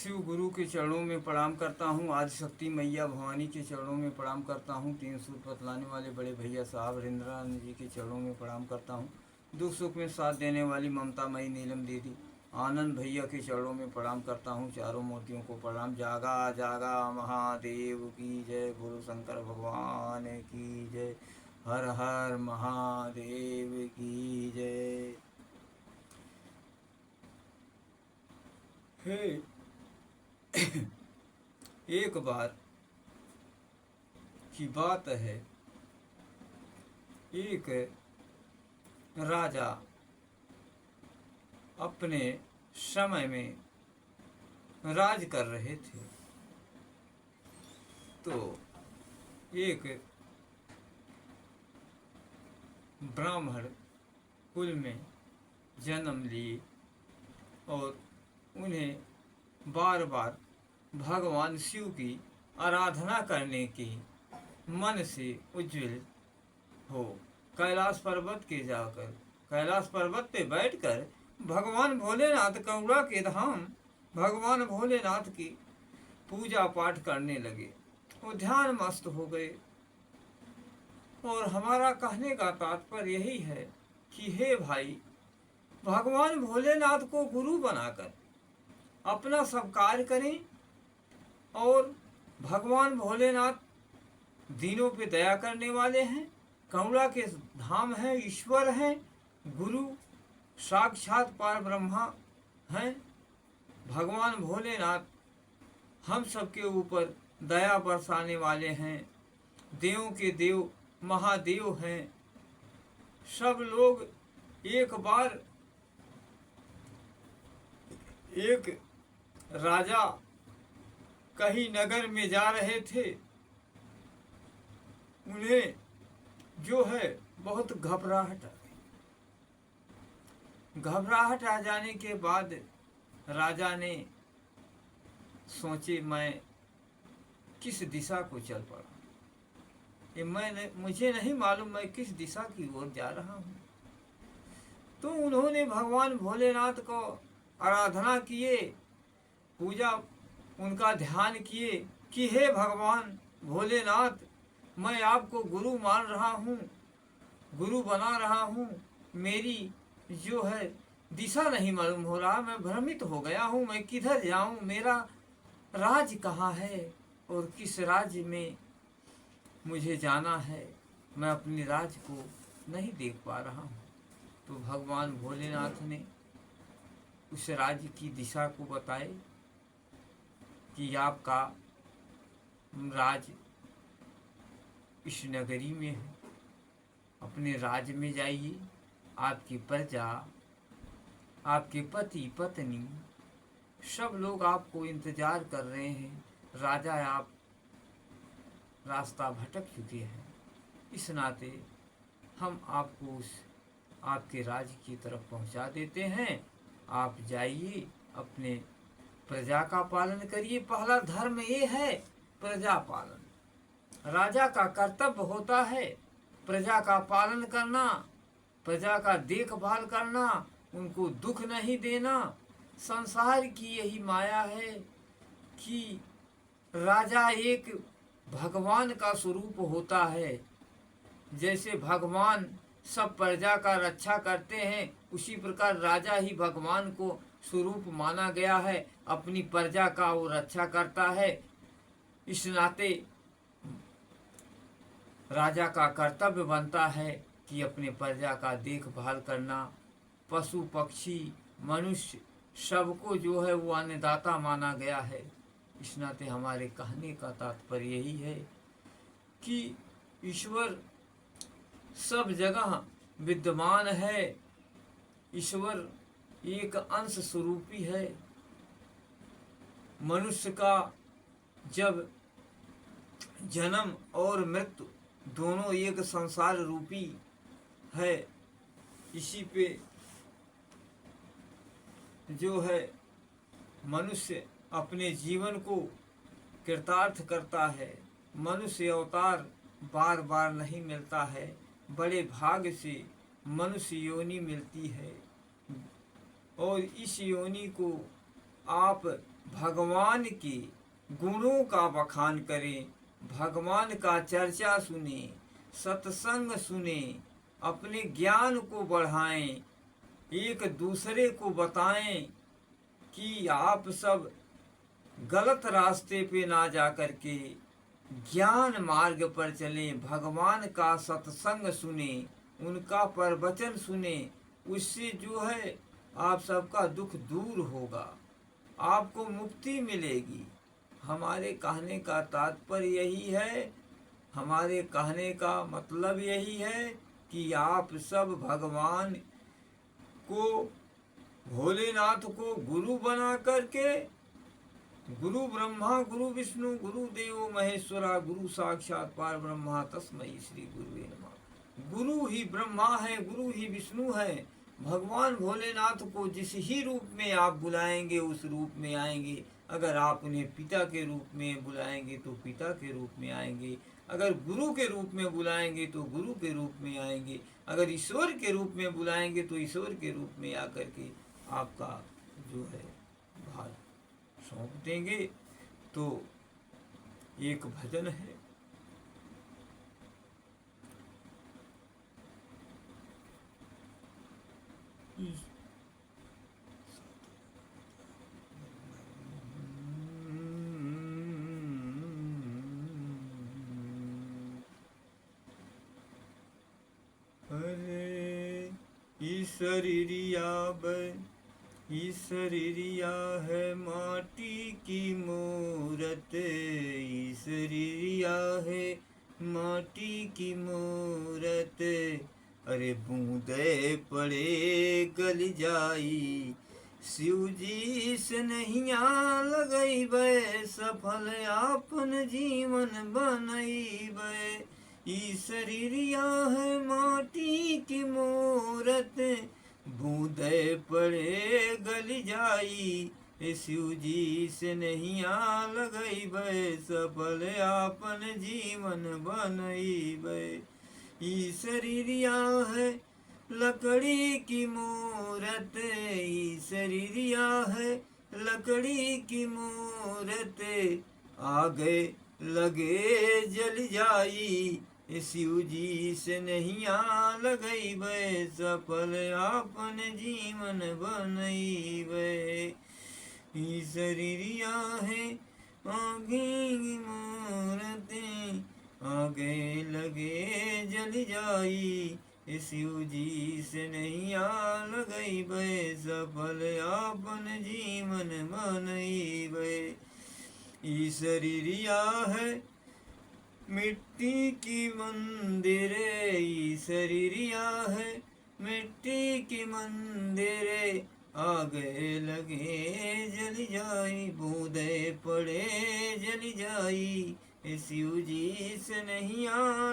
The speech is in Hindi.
शिव गुरु के चरणों में प्रणाम करता हूँ। आदिशक्ति मैया भवानी के चरणों में प्रणाम करता हूँ। तीन सूत बतलाने वाले बड़े भैया साहब हरिंद्रानंद जी के चरणों में प्रणाम करता हूँ। दुख सुख में साथ देने वाली ममता मई नीलम दीदी आनंद भैया के चरणों में प्रणाम करता हूँ। चारों मूर्तियों को प्रणाम। जागा जागा महादेव की जय, गुरु शंकर भगवान की जय, हर हर महादेव की जय। हे एक बार की बात है, एक राजा अपने समय में राज कर रहे थे। तो एक ब्राह्मण कुल में जन्म लिए और उन्हें बार बार भगवान शिव की आराधना करने की मन से उज्जवल हो कैलाश पर्वत के जाकर कैलाश पर्वत पे बैठकर भगवान भोलेनाथ कंगड़ा के धाम भगवान भोलेनाथ की पूजा पाठ करने लगे। वो ध्यान मस्त हो गए। और हमारा कहने का तात्पर्य यही है कि हे भाई, भगवान भोलेनाथ को गुरु बनाकर अपना सब कार्य करें। और भगवान भोलेनाथ दीनों पे दया करने वाले हैं, कंगड़ा के धाम हैं, ईश्वर हैं, गुरु साक्षात पार ब्रह्मा हैं। भगवान भोलेनाथ हम सबके ऊपर दया बरसाने वाले हैं, देवों के देव महादेव हैं। सब लोग एक बार एक राजा कहीं नगर में जा रहे थे। उन्हें जो है बहुत घबराहट आ गई। घबराहट आ जाने के बाद राजा ने सोचे मैं किस दिशा को चल पड़ा। ये मुझे नहीं मालूम मैं किस दिशा की ओर जा रहा हूँ। तो उन्होंने भगवान भोलेनाथ को आराधना किए, पूजा उनका ध्यान किए कि हे भगवान भोलेनाथ, मैं आपको गुरु मान रहा हूँ, गुरु बना रहा हूँ। मेरी जो है दिशा नहीं मालूम हो रहा, मैं भ्रमित हो गया हूँ, मैं किधर जाऊँ, मेरा राज कहाँ है और किस राज्य में मुझे जाना है, मैं अपने राज को नहीं देख पा रहा हूँ। तो भगवान भोलेनाथ ने उस राज्य की दिशा को बताए कि आपका राज इस नगरी में है, अपने राज्य में जाइए। आपकी प्रजा, आपके पति पत्नी सब लोग आपको इंतजार कर रहे हैं। राजा आप रास्ता भटक चुके हैं, इस नाते हम आपको उस आपके राज्य की तरफ पहुंचा देते हैं। आप जाइए, अपने प्रजा का पालन करिए। पहला धर्म ये है प्रजा पालन। राजा का कर्तव्य होता है प्रजा का पालन करना, प्रजा का देखभाल करना, उनको दुख नहीं देना। संसार की यही माया है कि राजा एक भगवान का स्वरूप होता है। जैसे भगवान सब प्रजा का रक्षा करते हैं, उसी प्रकार राजा ही भगवान को स्वरूप माना गया है। अपनी प्रजा का वो रक्षा करता है। इस नाते राजा का कर्तव्य बनता है कि अपने प्रजा का देखभाल करना। पशु पक्षी मनुष्य सबको जो है वो अन्नदाता माना गया है। इस नाते हमारे कहने का तात्पर्य यही है कि ईश्वर सब जगह विद्यमान है। ईश्वर एक अंश स्वरूपी है। मनुष्य का जब जन्म और मृत्यु दोनों एक संसार रूपी है, इसी पे जो है मनुष्य अपने जीवन को कृतार्थ करता है। मनुष्य अवतार बार बार नहीं मिलता है, बड़े भाग से मनुष्य योनि मिलती है। और इस योनि को आप भगवान के गुणों का बखान करें, भगवान का चर्चा सुने, सत्संग सुने, अपने ज्ञान को बढ़ाएं, एक दूसरे को बताएं कि आप सब गलत रास्ते पे ना जा करके ज्ञान मार्ग पर चलें, भगवान का सत्संग सुने, उनका प्रवचन सुने। उससे जो है आप सबका दुख दूर होगा, आपको मुक्ति मिलेगी। हमारे कहने का तात्पर्य यही है, हमारे कहने का मतलब यही है कि आप सब भगवान को, भोलेनाथ को गुरु बना करके, गुरु ब्रह्मा गुरु विष्णु गुरु देवो महेश्वरा गुरु साक्षात पार ब्रह्मा तस्मै श्री गुरुवे नमः। गुरु ही ब्रह्मा है, गुरु ही विष्णु है। भगवान भोलेनाथ को जिस ही रूप में आप बुलाएंगे उस रूप में आएंगे। अगर आप उन्हें पिता के रूप में बुलाएंगे तो पिता के रूप में आएंगे, अगर गुरु के रूप में बुलाएंगे तो गुरु के रूप में आएंगे, अगर ईश्वर के रूप में बुलाएंगे तो ईश्वर के रूप में आकर के आपका जो है भार सौंप देंगे। तो एक भजन है, अरे ईश्वरिया है माटी की मूरत, ईश्वरिया है माटी की मूरत। अरे बूंदे पड़े गल जाई, शिव जी से नैया लगैबै, सफल आपन जीवन बनैबै। ईश्वरिया है माटी की मूरत, बूंदे पड़े गल जाई, शिव जी से नैया लगैबै, सफल आपन जीवन बनैबै। ईश्वरिया है लकड़ी की मूरत, ईश्वरिया है लकड़ी की मूरत, आगे लगे जल जाई, शिव जी से नैया लगैबै, सफल आपन जीवन बनैबै। ईश्वरिया है आगे की मूरत, आगे लगे जल जाई, शिव जी से नैया लगैबै, सफल आपन जीवन बनैबै। ईश्वरिया है मिट्टी की मंदिर, ईश्वरिया है मिट्टी की मंदिर, आगे लगे जल जाई, बूंदे पड़े जल जाई, शिव जी से नैया